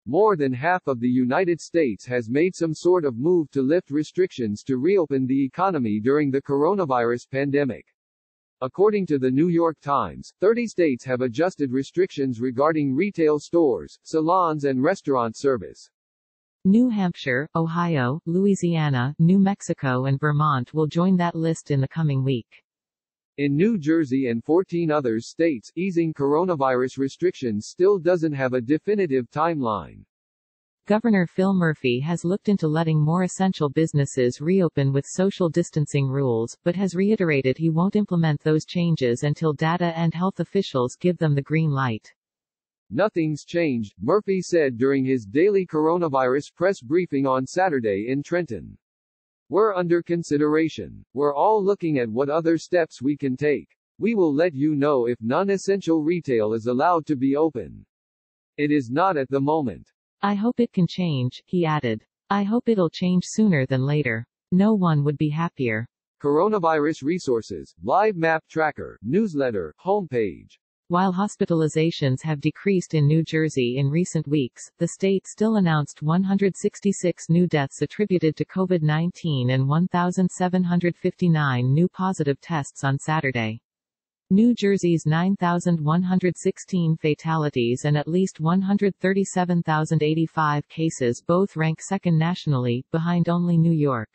More than half of the United States has made some sort of move to lift restrictions to reopen the economy during the coronavirus pandemic. According to the New York Times, 30 states have adjusted restrictions regarding retail stores, salons and restaurant service. New Hampshire, Ohio, Louisiana, New Mexico and Vermont will join that list in the coming week. In New Jersey and 14 other states, easing coronavirus restrictions still doesn't have a definitive timeline. Governor Phil Murphy has looked into letting more essential businesses reopen with social distancing rules, but has reiterated he won't implement those changes until data and health officials give them the green light. Nothing's changed, Murphy said during his daily coronavirus press briefing on Saturday in Trenton. We're under consideration. We're all looking at what other steps we can take. We will let you know if non-essential retail is allowed to be open. It is not at the moment. I hope it can change, he added. I hope it'll change sooner than later. No one would be happier. Coronavirus resources, live map tracker, newsletter, homepage. While hospitalizations have decreased in New Jersey in recent weeks, the state still announced 166 new deaths attributed to COVID-19 and 1,759 new positive tests on Saturday. New Jersey's 9,116 fatalities and at least 137,085 cases both rank second nationally, behind only New York.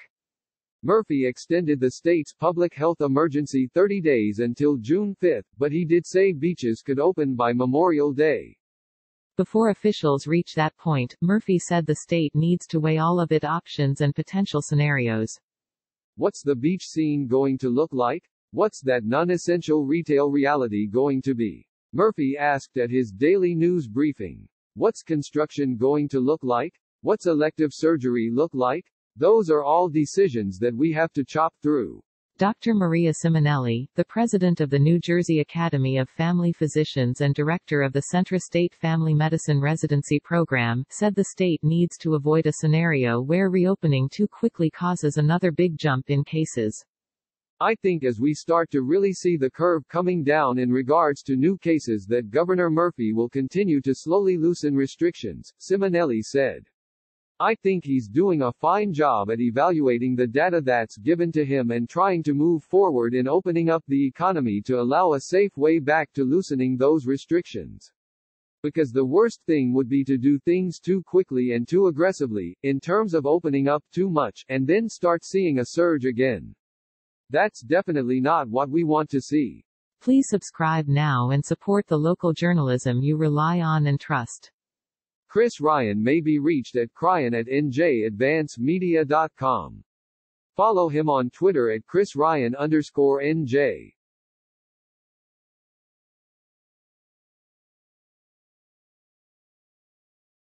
Murphy extended the state's public health emergency 30 days until June 5, but he did say beaches could open by Memorial Day. Before officials reach that point, Murphy said the state needs to weigh all of its options and potential scenarios. What's the beach scene going to look like? What's that non-essential retail reality going to be? Murphy asked at his daily news briefing. What's construction going to look like? What's elective surgery look like? Those are all decisions that we have to chop through. Dr. Maria Simonelli, the president of the New Jersey Academy of Family Physicians and director of the Centra State Family Medicine Residency Program, said the state needs to avoid a scenario where reopening too quickly causes another big jump in cases. I think as we start to really see the curve coming down in regards to new cases that Governor Murphy will continue to slowly loosen restrictions, Simonelli said. I think he's doing a fine job at evaluating the data that's given to him and trying to move forward in opening up the economy to allow a safe way back to loosening those restrictions. Because the worst thing would be to do things too quickly and too aggressively, in terms of opening up too much, and then start seeing a surge again. That's definitely not what we want to see. Please subscribe now and support the local journalism you rely on and trust. Chris Ryan may be reached at cryan@njadvancemedia.com. Follow him on Twitter at chrisryan_nj.